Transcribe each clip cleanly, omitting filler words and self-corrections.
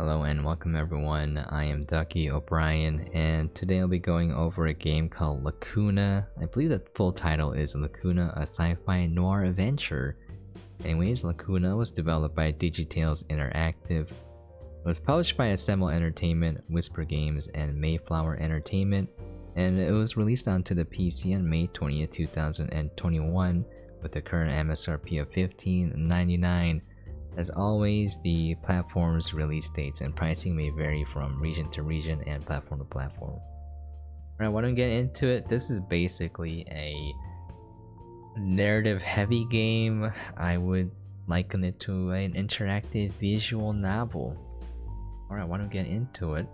Hello and welcome everyone, I am duckyobrien and today I'll be going over a game called Lacuna. I believe the full title is Lacuna, a sci-fi noir adventure. Anyways, Lacuna was developed by Digitales Interactive. It was published by Assemble Entertainment, WhisperGames, and Mayflower Entertainment, and it was released onto the PC on May 20th, 2021 with the current MSRP of $15.99. As always, the platform's release dates and pricing may vary from region to region and platform to platform. Alright, why don't we get into it? This is basically a narrative heavy game. I would liken it to an interactive visual novel. Alright, why don't we get into it?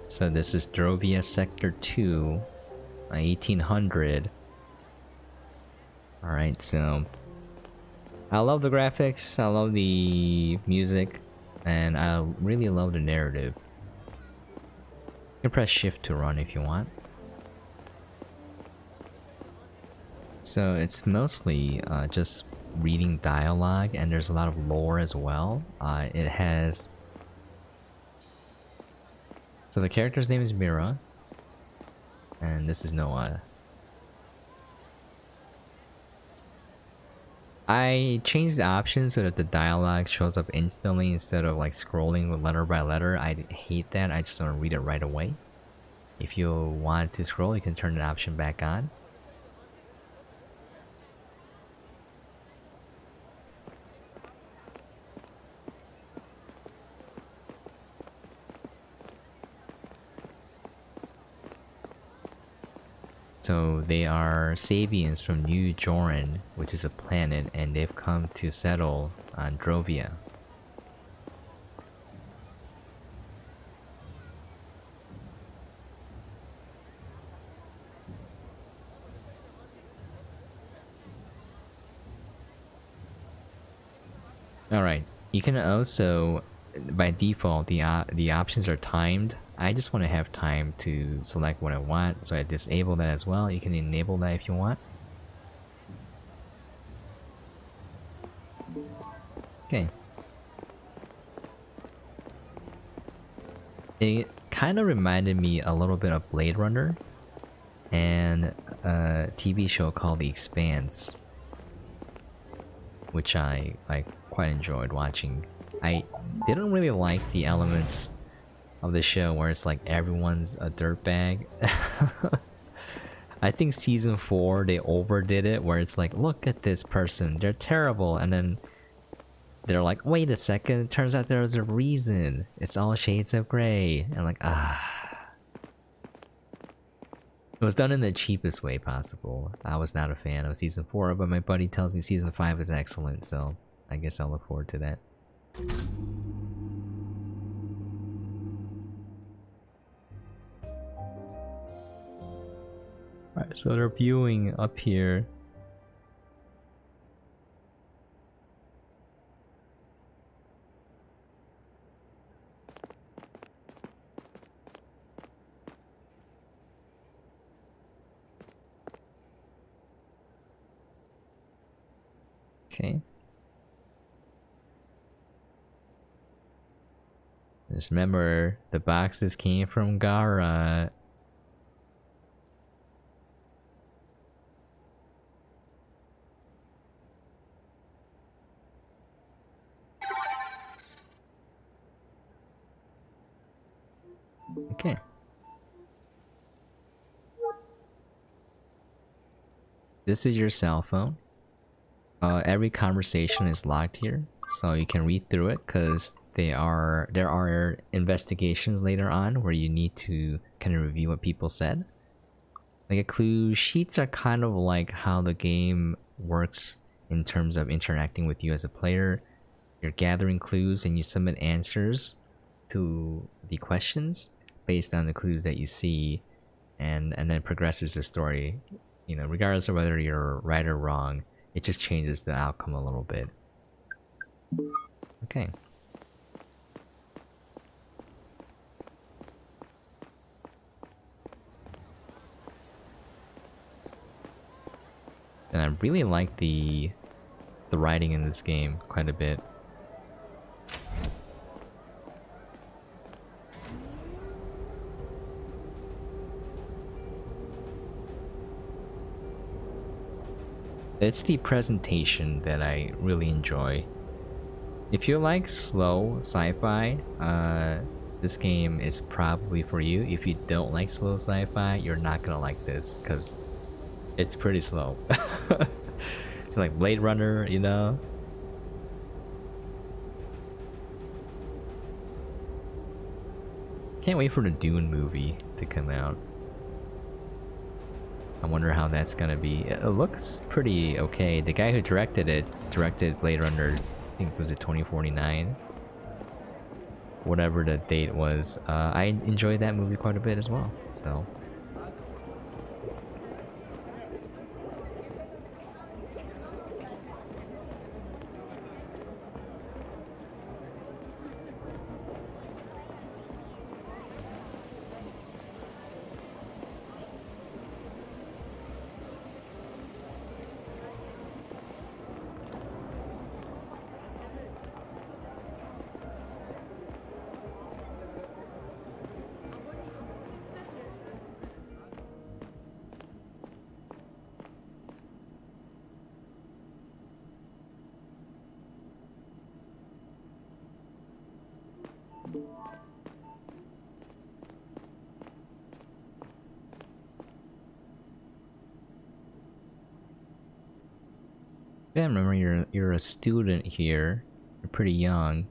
So this is Drovia Sector 2, 1800. Alright, so I love the graphics, I love the music, and I really love the narrative. You can press shift to run if you want. So it's mostly just reading dialogue, and there's a lot of lore as well. It has... So the character's name is Mirah, and this is Noah. I changed the options so that the dialogue shows up instantly instead of like scrolling with letter by letter. I hate that, I just want to read it right away. If you want to scroll, you can turn the option back on. So they are Sabians from New Joran, which is a planet, and they've come to settle on Drovia. Alright, you can also, by default, the options are timed. I just want to have time to select what I want, so I disable that as well. You can enable that if you want. Okay. It kind of reminded me a little bit of Blade Runner and a TV show called The Expanse, which I quite enjoyed watching. I didn't really like the elements of the show where it's like everyone's a dirtbag. I think season 4 they overdid it where it's like, look at this person, they're terrible, and then they're like, wait a second, it turns out there was a reason. It's all shades of grey. And I'm like, ah. It was done in the cheapest way possible. I was not a fan of season 4, but my buddy tells me season 5 is excellent, so I guess I'll look forward to that. Alright, so they're viewing up here. Okay. Just remember, the boxes came from Gara. Okay. This is your cell phone. Every conversation is logged here, so you can read through it because there are investigations later on where you need to kind of review what people said. Like a clue sheets are kind of like how the game works in terms of interacting with you as a player. You're gathering clues and you submit answers to the questions based on the clues that you see, and then it progresses the story. You know, regardless of whether you're right or wrong, it just changes the outcome a little bit. Okay. And I really like the writing in this game quite a bit. It's the presentation that I really enjoy. If you like slow sci-fi, this game is probably for you. If you don't like slow sci-fi, you're not gonna like this because it's pretty slow. Like Blade Runner, you know? Can't wait for the Dune movie to come out. I wonder how that's gonna be. It looks pretty okay. The guy who directed it directed Blade Runner, I think was it 2049? Whatever the date was. I enjoyed that movie quite a bit as well. So yeah, remember you're a student here. You're pretty young.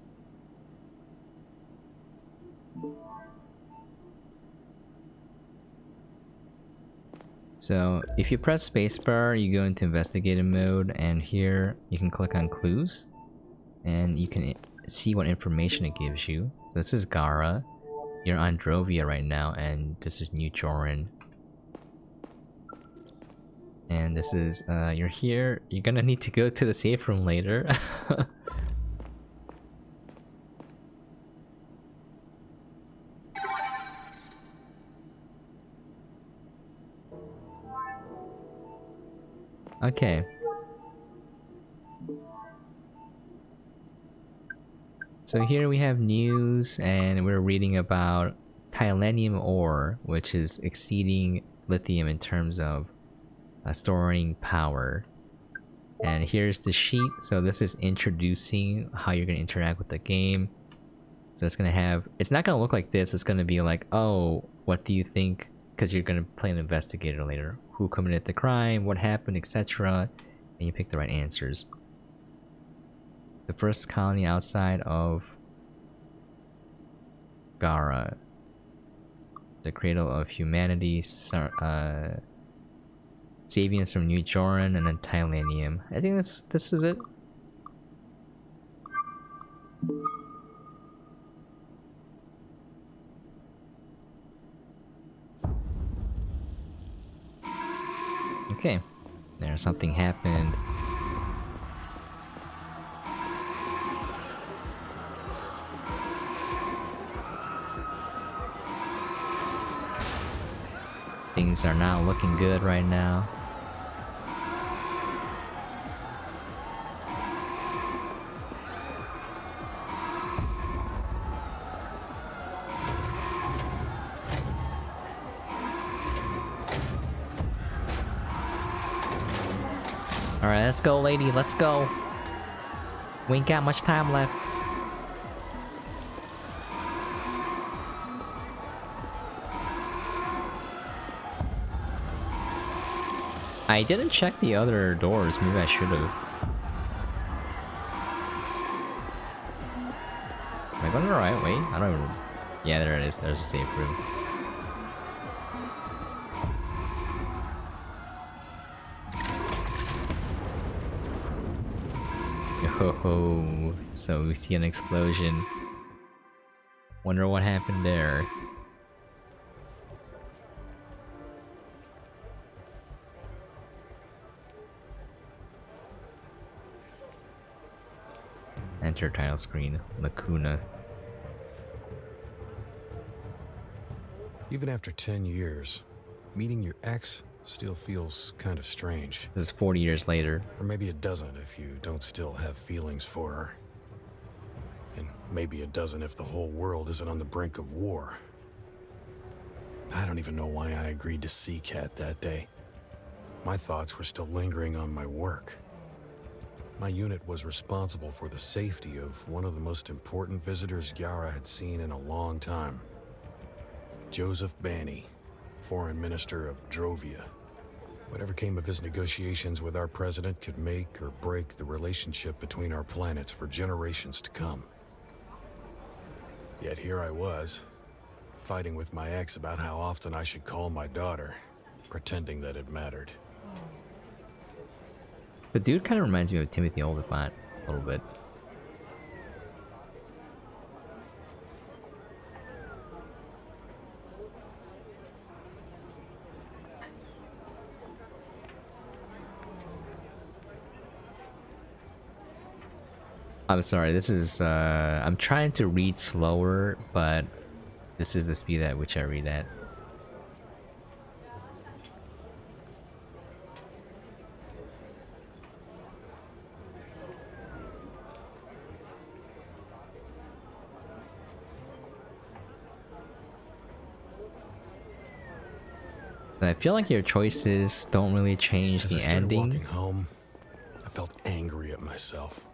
So if you press spacebar, you go into investigative mode, and here you can click on clues, and you can see what information it gives you. This is Gara. You're on Drovia right now, and this is New Joran. And this is, you're here. You're gonna need to go to the safe room later. Okay. So here we have news, and we're reading about Tylenium ore, which is exceeding lithium in terms of storing power. And here's the sheet. So this is introducing how you're going to interact with the game. So it's going to have, it's not going to look like this. It's going to be like, oh, what do you think? Because you're going to play an investigator later. Who committed the crime? What happened? Etc. And you pick the right answers. The first colony outside of Gara. The cradle of humanity. Saving us from New Joran, and then Tylenium. I think this is it. Okay. There's something happened. Things are not looking good right now. Alright, let's go, lady. Let's go. We ain't got much time left. I didn't check the other doors. Maybe I should have. Am I going the right way? I don't even... Yeah, there it is. There's a safe room. Oh, so we see an explosion. Wonder what happened there. Enter title screen, Lacuna. Even after 10 years, meeting your ex still feels kind of strange. This is 40 years later. Or maybe it doesn't if you don't still have feelings for her. And maybe it doesn't if the whole world isn't on the brink of war. I don't even know why I agreed to see Kat that day. My thoughts were still lingering on my work. My unit was responsible for the safety of one of the most important visitors Yara had seen in a long time. Joseph Banny, Foreign Minister of Drovia. Whatever came of his negotiations with our president could make or break the relationship between our planets for generations to come. Yet here I was, fighting with my ex about how often I should call my daughter, pretending that it mattered. The dude kind of reminds me of Timothy Olyphant a little bit. I'm sorry, this is, I'm trying to read slower, but this is the speed at which I read at. I feel like your choices don't really change the ending. Walking home, I felt angry at myself.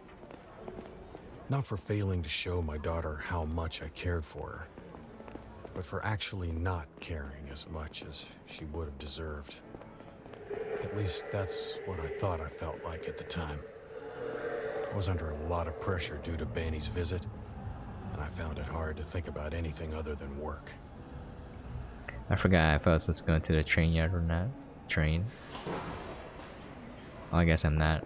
Not for failing to show my daughter how much I cared for her, but for actually not caring as much as she would have deserved. At least that's what I thought I felt like at the time. I was under a lot of pressure due to Banny's visit, and I found it hard to think about anything other than work. I forgot if I was supposed to go to the train yard or not. Train. Oh, I guess I'm not.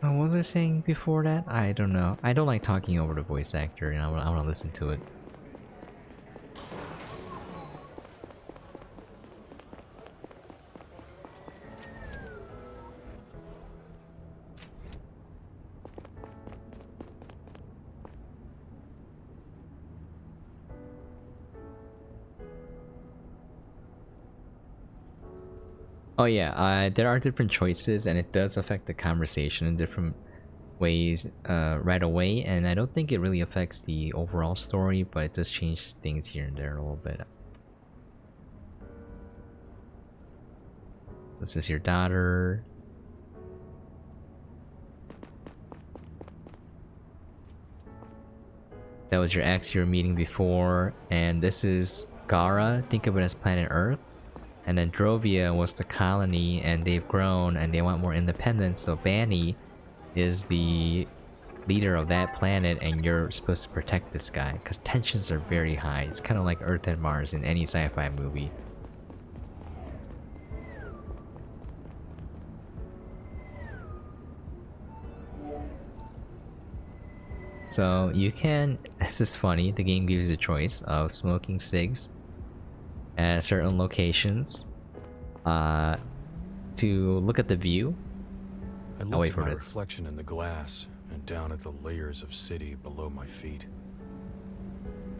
What was I saying before that? I don't know. I don't like talking over the voice actor, and I want to listen to it. Oh yeah, there are different choices, and it does affect the conversation in different ways right away, and I don't think it really affects the overall story, but it does change things here and there a little bit. This is your daughter. That was your ex you were meeting before, and this is Gara. Think of it as planet Earth. And then Drovia was the colony, and they've grown and they want more independence, so Banny is the leader of that planet, and you're supposed to protect this guy because tensions are very high. It's kind of like Earth and Mars in any sci-fi movie. So you can, this is funny, the game gives you a choice of smoking cigs at certain locations to look at the view. I looked at my reflection in the glass and down at the layers of city below my feet.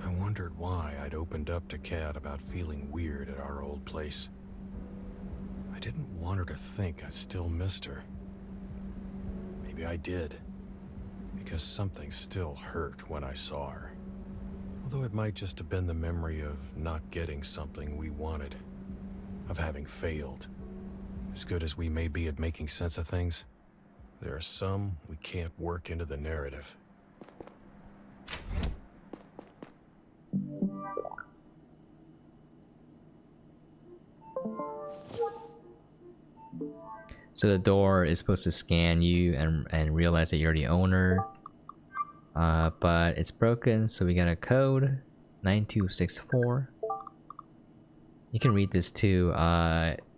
I wondered why I'd opened up to Kat about feeling weird at our old place. I didn't want her to think I still missed her. Maybe I did, because something still hurt when I saw her. Although it might just have been the memory of not getting something we wanted, of having failed. As good as we may be at making sense of things, there are some we can't work into the narrative. So the door is supposed to scan you and realize that you're the owner. But it's broken, so we got a code 9264. You can read this too.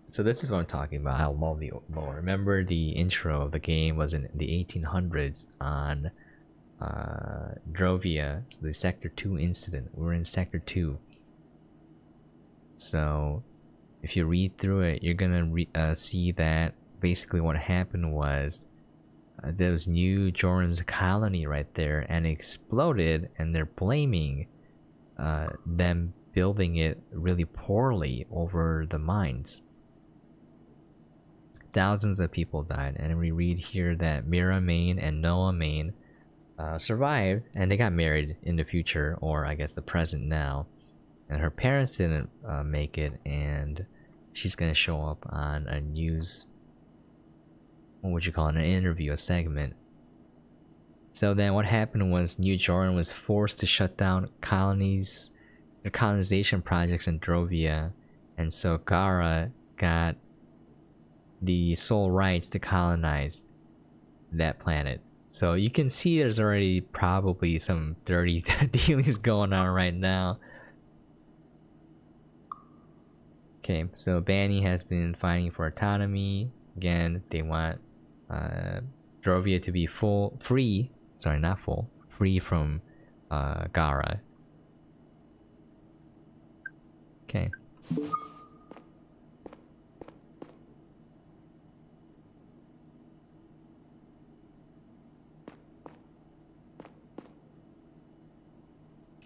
So this is what I'm talking about, how long the lore. Remember the intro of the game was in the 1800s on Drovia, so the Sector 2 incident. We're in Sector 2. So if you read through it, you're gonna see that basically what happened was there was New Jordan's colony right there, and it exploded, and they're blaming them building it really poorly over the mines. Thousands of people died, and we read here that Mirah Main and Noah Main survived, and they got married in the future, or I guess the present now. And her parents didn't make it, and she's gonna show up on a news, what would you call it, an interview, a segment. So then what happened was New Jordan was forced to shut down colonies, the colonization projects in Drovia, and so Gara got the sole rights to colonize that planet. So you can see there's already probably some dirty dealings going on right now. Okay, so Banny has been fighting for autonomy. Again, they want Drovia to be free from Gara. Okay.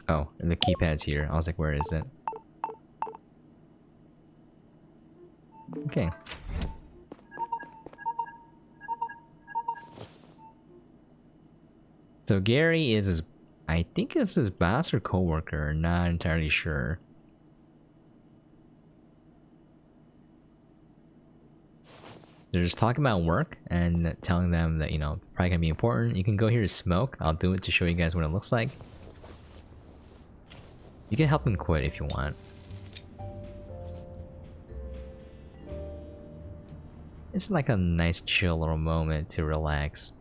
Oh, and the keypad's here. I was like, where is it? Okay. So Gary is his, I think it's his boss or co-worker, not entirely sure. They're just talking about work and telling them that, you know, probably gonna be important. You can go here to smoke. I'll do it to show you guys what it looks like. You can help them quit if you want. It's like a nice chill little moment to relax.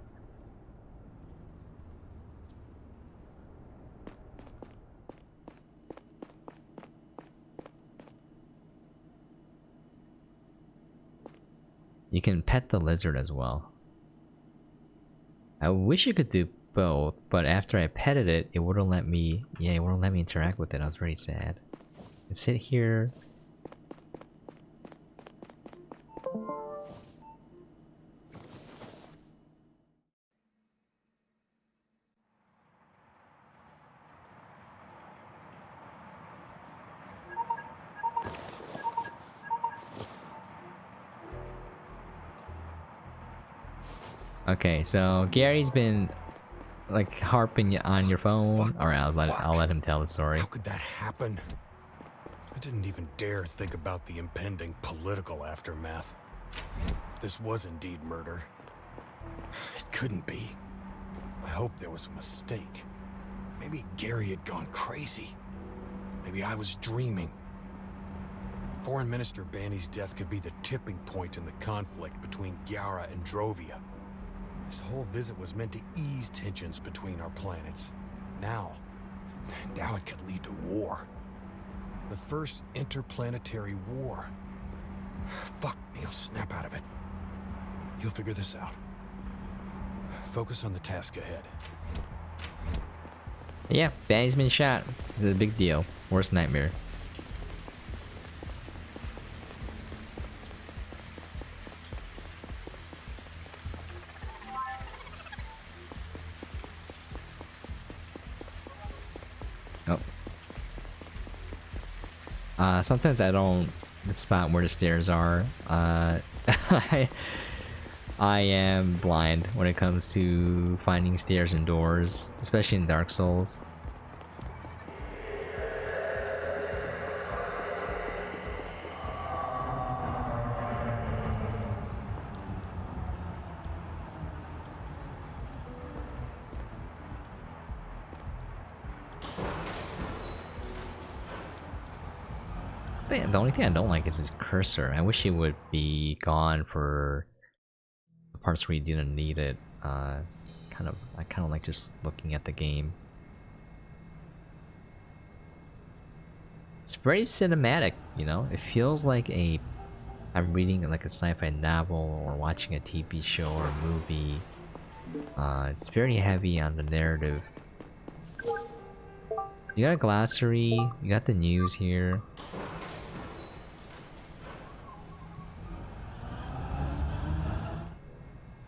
You can pet the lizard as well. I wish you could do both, but after I petted it, it wouldn't let me, it wouldn't let me interact with it. I was very sad. I sit here. Okay, so Gary's been like harping on your phone. Alright, I'll let him tell the story. How could that happen? I didn't even dare think about the impending political aftermath. If this was indeed murder, it couldn't be. I hope there was a mistake. Maybe Gary had gone crazy. Maybe I was dreaming. Foreign Minister Banny's death could be the tipping point in the conflict between Gara and Drovia. This whole visit was meant to ease tensions between our planets. Now it could lead to war. The first interplanetary war. Fuck, Neil, snap out of it. You'll figure this out. Focus on the task ahead. Yeah, Banny's been shot. It's a big deal. Worst nightmare. Sometimes I don't spot where the stairs are. I am blind when it comes to finding stairs and doors, especially in Dark Souls. The only thing I don't like is this cursor. I wish it would be gone for the parts where you didn't need it. I kind of like just looking at the game. It's very cinematic, you know? It feels like I'm reading like a sci-fi novel or watching a TV show or a movie. It's very heavy on the narrative. You got a glossary, you got the news here.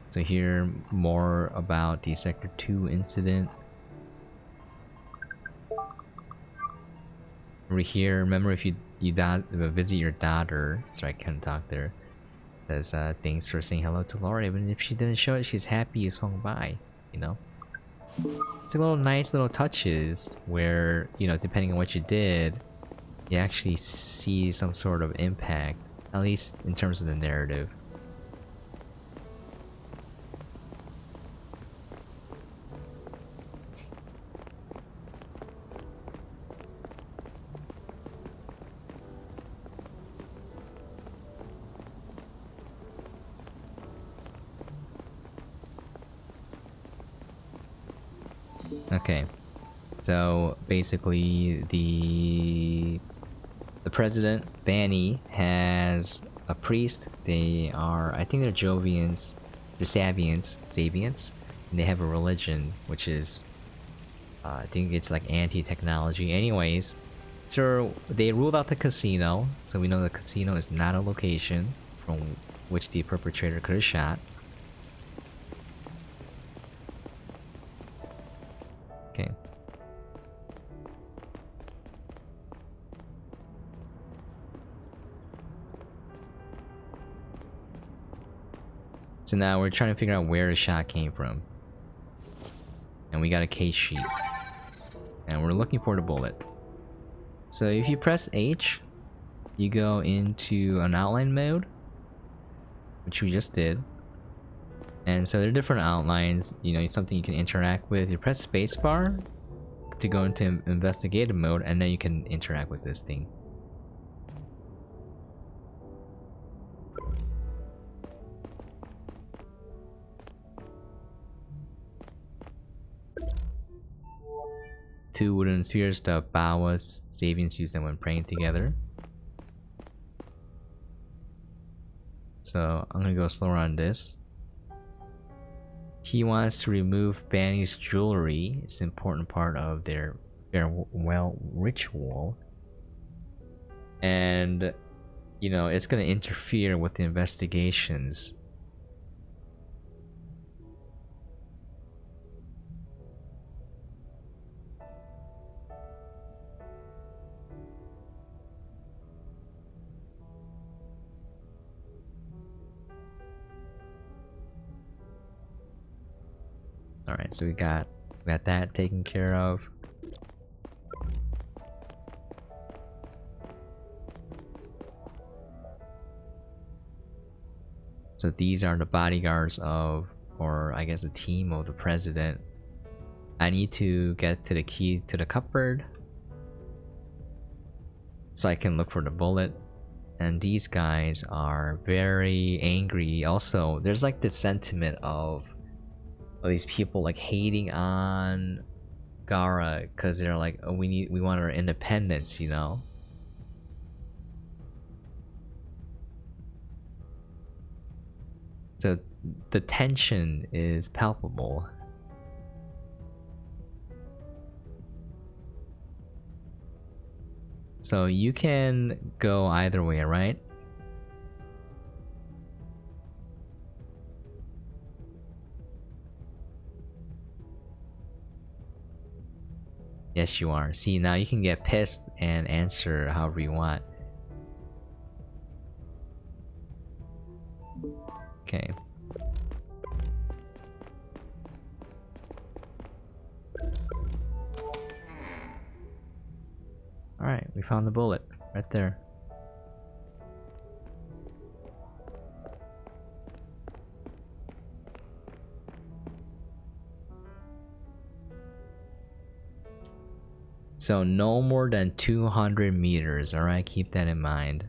So here, more about the Sector 2 incident. Over here, remember if you visit your daughter, sorry I couldn't talk there, says thanks for saying hello to Laura, even if she didn't show it, she's happy you swung by, you know? It's a little nice little touches where, you know, depending on what you did, you actually see some sort of impact, at least in terms of the narrative. Okay, so basically the President Banny has a priest. They are, I think they're Jovians, the Savians, and they have a religion which is, I think it's like anti-technology. Anyways, so they ruled out the casino, so we know the casino is not a location from which the perpetrator could have shot. Okay. So now we're trying to figure out where the shot came from. And we got a case sheet. And we're looking for the bullet. So if you press H, you go into an outline mode, which we just did. And so there are different outlines, you know, it's something you can interact with. You press spacebar to go into investigative mode, and then you can interact with this thing. Two wooden spheres, the Bawas, Savians use them when praying together. So I'm gonna go slower on this. He wants to remove Banny's jewelry. It's an important part of their farewell ritual. And, you know, it's gonna interfere with the investigations. Alright, so we got that taken care of. So these are the bodyguards of, or I guess a team of the president. I need to get to the key to the cupboard so I can look for the bullet. And these guys are very angry. Also, there's like this sentiment of these people like hating on Gara because they're like, oh, we want our independence, you know. So the tension is palpable. So you can go either way, right? Yes, you are. See, now you can get pissed and answer however you want. Okay. Alright, we found the bullet. Right there. So no more than 200 meters, alright? Keep that in mind.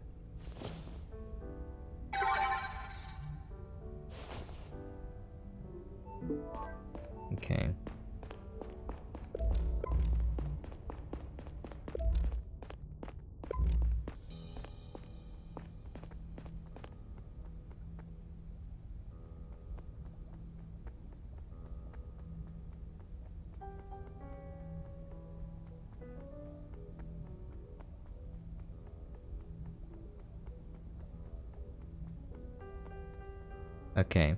Okay. Okay.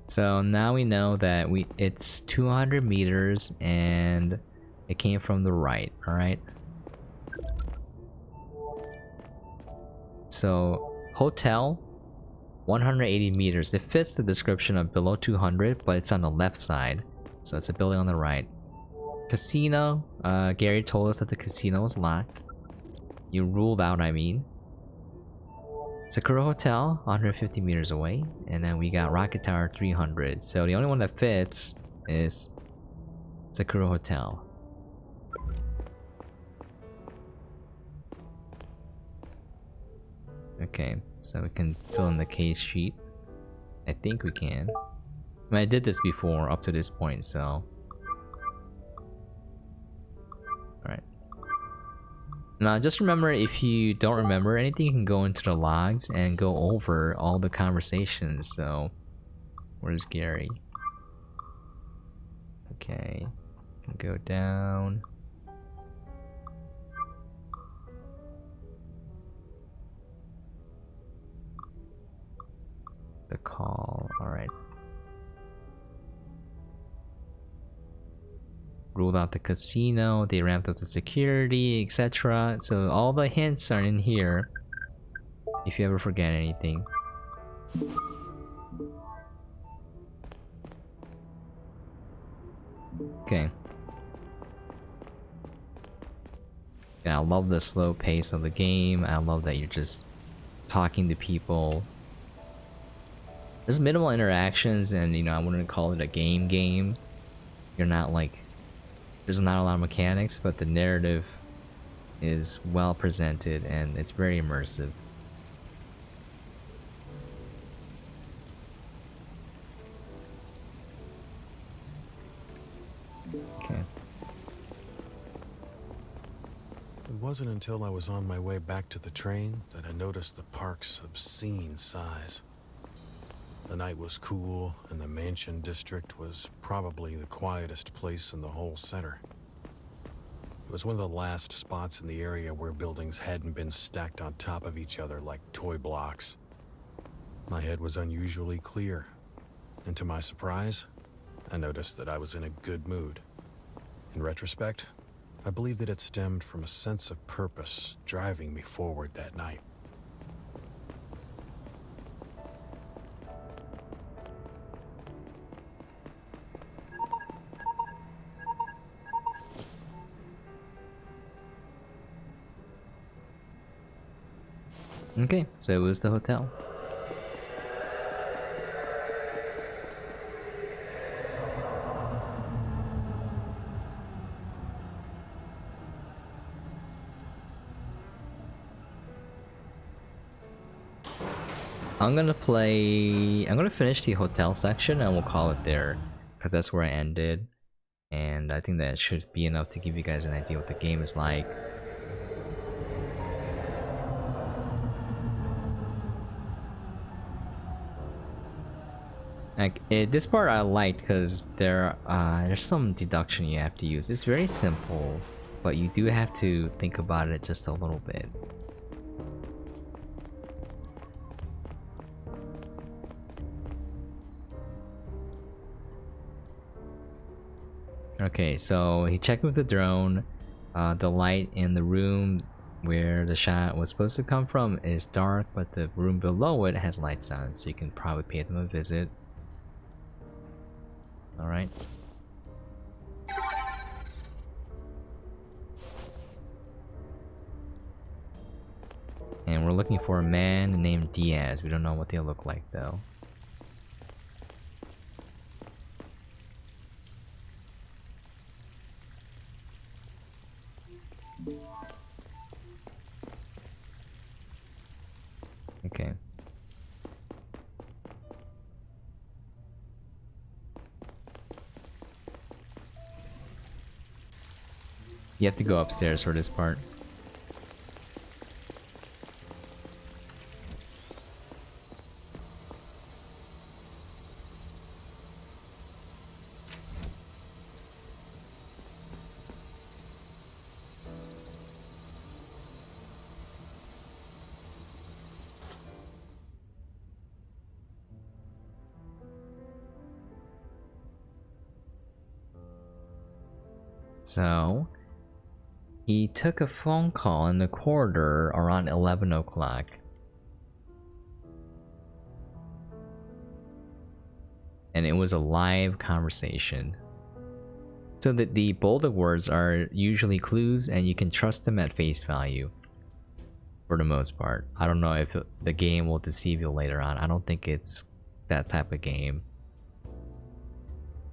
So now we know that it's 200 meters and it came from the right, alright? So, hotel, 180 meters. It fits the description of below 200, but it's on the left side. So it's a building on the right. Casino, Gary told us that the casino was locked. You ruled out, I mean. Sakura Hotel, 150 meters away. And then we got Rocket Tower, 300. So the only one that fits is Sakura Hotel. Okay, so we can fill in the case sheet. I think we can. I mean, I did this before up to this point, so... Alright. Now, just remember, if you don't remember anything, you can go into the logs and go over all the conversations, so... Where's Gary? Okay. Can go down. The call, alright. Ruled out the casino, they ramped up the security, etc. So all the hints are in here. If you ever forget anything. Okay. Yeah, I love the slow pace of the game. I love that you're just talking to people. There's minimal interactions, and you know, I wouldn't call it a game. You're not like, there's not a lot of mechanics, but the narrative is well presented and it's very immersive. Okay. It wasn't until I was on my way back to the train that I noticed the park's obscene size. The night was cool, and the mansion district was probably the quietest place in the whole center. It was one of the last spots in the area where buildings hadn't been stacked on top of each other like toy blocks. My head was unusually clear, and to my surprise, I noticed that I was in a good mood. In retrospect, I believe that it stemmed from a sense of purpose driving me forward that night. Okay, so it was the hotel. I'm gonna finish the hotel section and we'll call it there, because that's where I ended. And I think that should be enough to give you guys an idea what the game is like. This part I liked because there's some deduction you have to use. It's very simple, but you do have to think about it just a little bit. Okay, so he checked with the drone. The light in the room where the shot was supposed to come from is dark, but the room below it has lights on, so you can probably pay them a visit. Alright. And we're looking for a man named Diaz. We don't know what they look like though. Okay. You have to go upstairs for this part. So, he took a phone call in the corridor around 11 o'clock. And it was a live conversation. So that the bolder words are usually clues and you can trust them at face value. For the most part. I don't know if the game will deceive you later on. I don't think it's that type of game.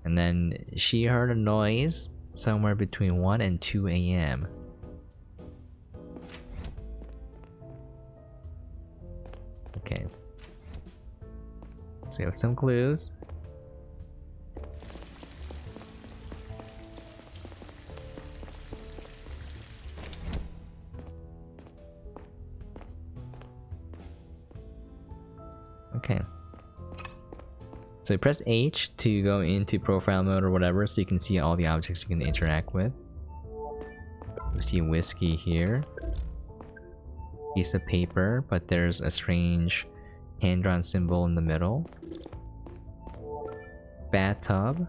And then she heard a noise somewhere between 1 and 2 a.m. Okay. So we have some clues. Okay. So you press H to go into profile mode or whatever, so you can see all the objects you can interact with. We see whiskey here. Piece of paper, but there's a strange hand-drawn symbol in the middle. Bathtub.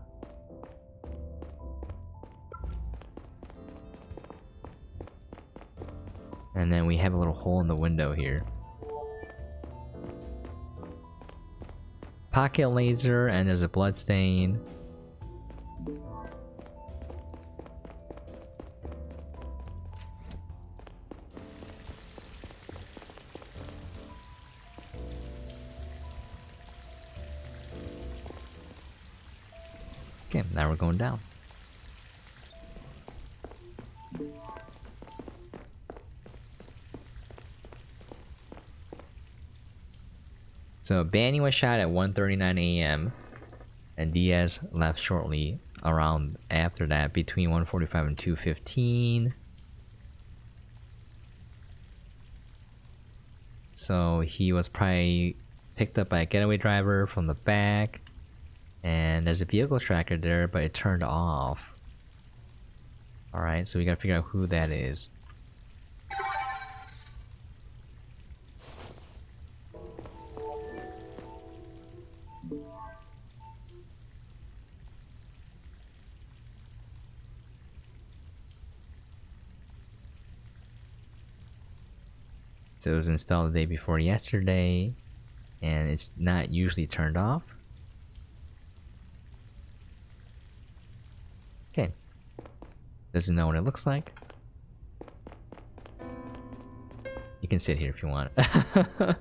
And then we have a little hole in the window here. Pocket laser, and there's a blood stain. Okay, now we're going down. So Banny was shot at 1:39 a.m. and Diaz left shortly around after that, between 1:45 and 2:15. So he was probably picked up by a getaway driver from the back, and there's a vehicle tracker there, but it turned off. Alright, so we gotta figure out who that is. So it was installed the day before yesterday, and it's not usually turned off. Okay. Doesn't know what it looks like. You can sit here if you want. You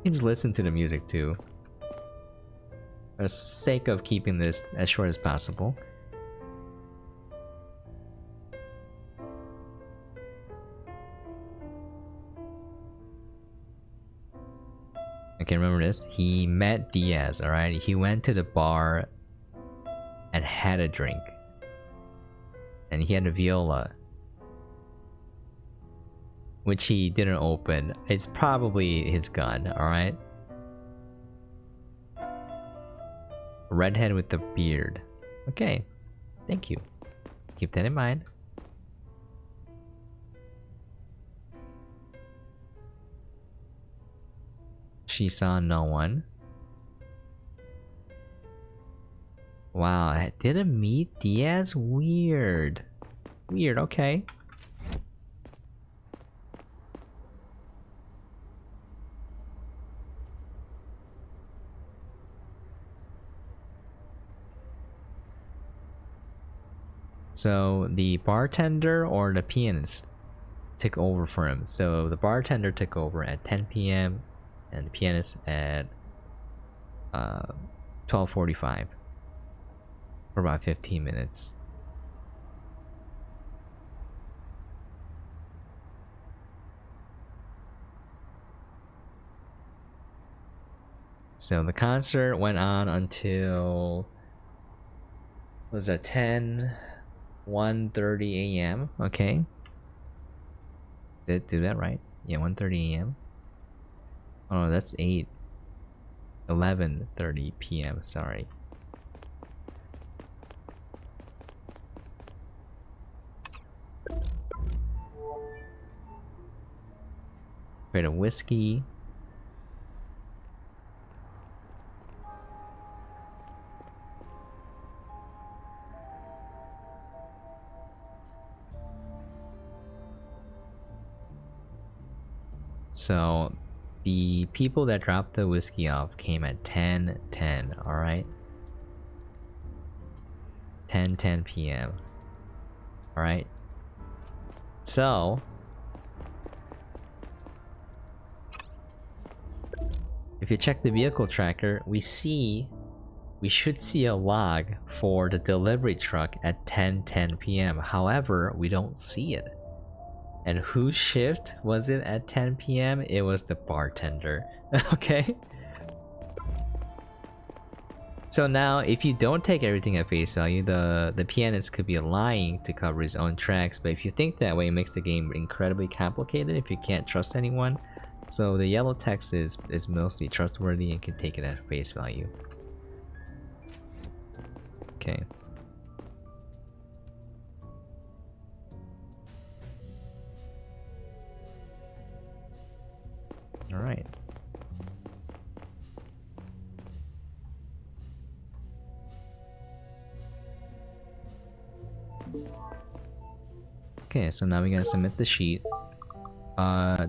can just listen to the music too. For the sake of keeping this as short as possible. Okay, remember this. He met Diaz, alright? He went to the bar and had a drink. And he had a viola, which he didn't open. It's probably his gun, alright? Redhead with the beard. Okay, thank you. Keep that in mind. She saw no one. Wow, I didn't meet Diaz? Weird. Weird, okay. So the bartender or the pianist took over for him. So the bartender took over at 10 p.m. and the pianist at 12:45 for about 15 minutes. So the concert went on until, was that 1:30 a.m. Okay. Did do that right? Yeah, 1:30 a.m. Oh, no, that's 11:30 p.m. Sorry. Create a whiskey. So the people that dropped the whiskey off came at 10:10, alright? 10:10 p.m. Alright? So if you check the vehicle tracker, we should see a log for the delivery truck at 10:10 p.m. However, we don't see it. And whose shift was it at 10 p.m.? It was the bartender. Okay? So now, if you don't take everything at face value, the pianist could be lying to cover his own tracks, but if you think that way, it makes the game incredibly complicated if you can't trust anyone. So the yellow text is mostly trustworthy and can take it at face value. Okay. Alright. Okay, so now we gotta submit the sheet.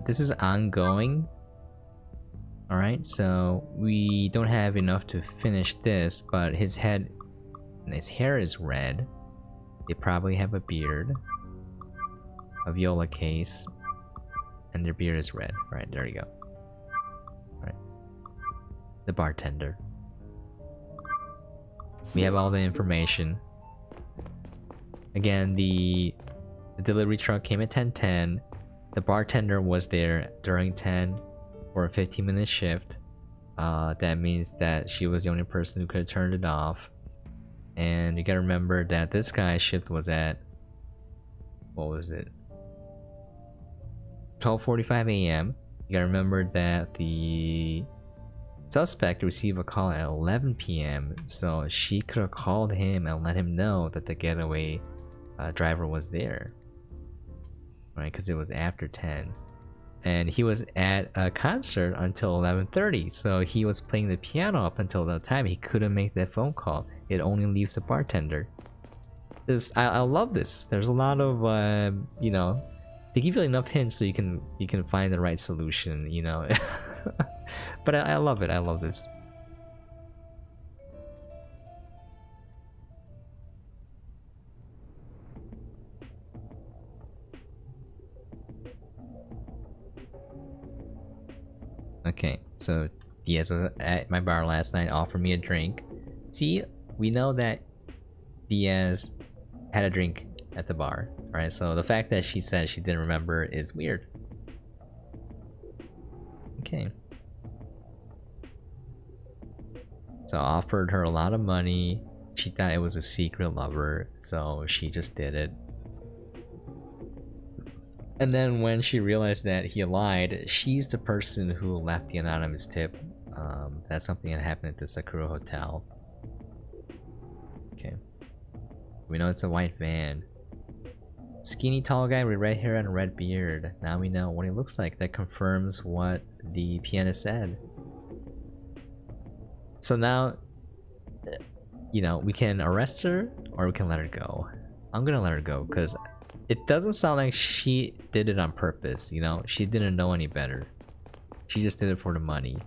This is ongoing. Alright, so we don't have enough to finish this, but his hair is red. They probably have a beard, a viola case, and their beard is red. Right, there you go. Right. The bartender. We have all the information. Again, the delivery truck came at 10:10. The bartender was there during 10 for a 15-minute shift. That means that she was the only person who could have turned it off. And you gotta remember that this guy's shift was at, what was it? 12:45 a.m. You gotta remember that the suspect received a call at 11 p.m. So she could have called him and let him know that the getaway driver was there. Right, because it was after 10. And he was at a concert until 11:30, so he was playing the piano up until that time. He couldn't make that phone call. It only leaves the bartender. I love this. There's a lot of you know, they give you enough hints so you can find the right solution, you know. But I love it. I love this. Okay, so Diaz was at my bar last night, offered me a drink. See, we know that Diaz had a drink at the bar, right? So the fact that she said she didn't remember is weird. Okay. So I offered her a lot of money. She thought it was a secret lover, so she just did it. And then when she realized that he lied, she's the person who left the anonymous tip. That's something that happened at the Sakura Hotel. Okay. We know it's a white van. Skinny tall guy with red hair and a red beard. Now we know what he looks like. That confirms what the pianist said. So now, you know, we can arrest her or we can let her go. I'm gonna let her go because it doesn't sound like she did it on purpose, you know? She didn't know any better. She just did it for the money.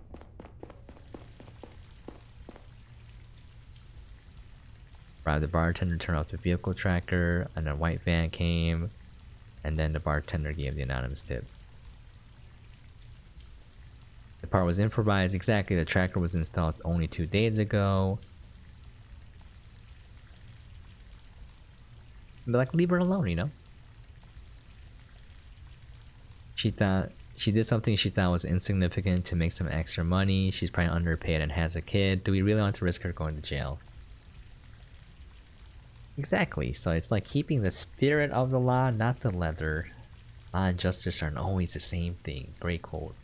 Right, the bartender turned off the vehicle tracker, and a white van came, and then the bartender gave the anonymous tip. The part was improvised. Exactly, the tracker was installed only 2 days ago. But like, leave her alone, you know? She thought She did something she thought was insignificant to make some extra money. She's probably underpaid and has a kid. Do we really want to risk her going to jail? Exactly. So it's like keeping the spirit of the law, not the letter. Law and justice aren't always the same thing. Great quote.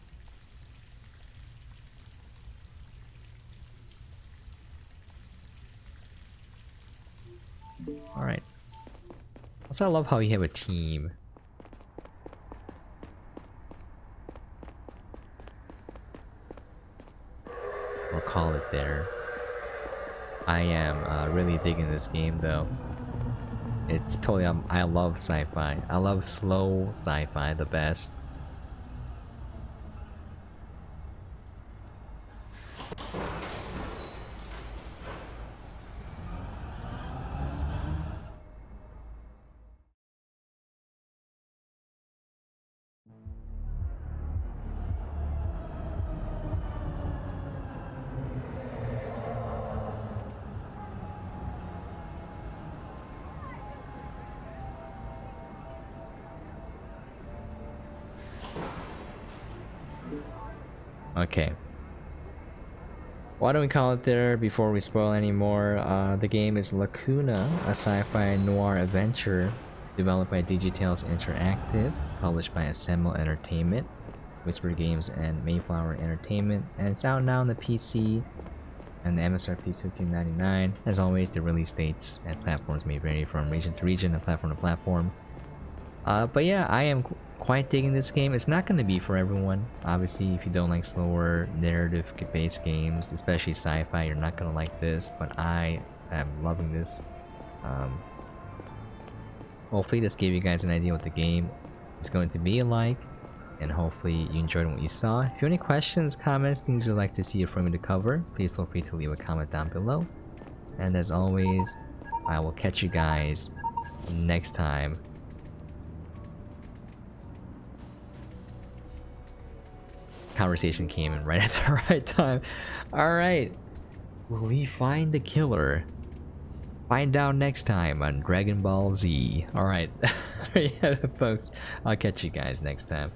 Alright. Also, I love how you have a team. We'll call it there. I am really digging this game though. It's totally, I love sci-fi. I love slow sci-fi the best. Okay. Why don't we call it there before we spoil any more? The game is Lacuna, a sci-fi noir adventure developed by Digitales Interactive, published by Assemble Entertainment, WhisperGames, and Mayflower Entertainment, and it's out now on the PC, and the MSRP is $15.99. As always, the release dates and platforms may vary from region to region and platform to platform. But yeah, I am quite digging this game. It's not going to be for everyone. Obviously, if you don't like slower narrative-based games, especially sci-fi, you're not going to like this. But I am loving this. Hopefully, this gave you guys an idea what the game is going to be like, and hopefully you enjoyed what you saw. If you have any questions, comments, things you'd like to see for me to cover, please feel free to leave a comment down below. And as always, I will catch you guys next time. Conversation came in right at the right time. Alright. Will we find the killer? Find out next time on Dragon Ball Z. Alright. There you have it, folks. I'll catch you guys next time.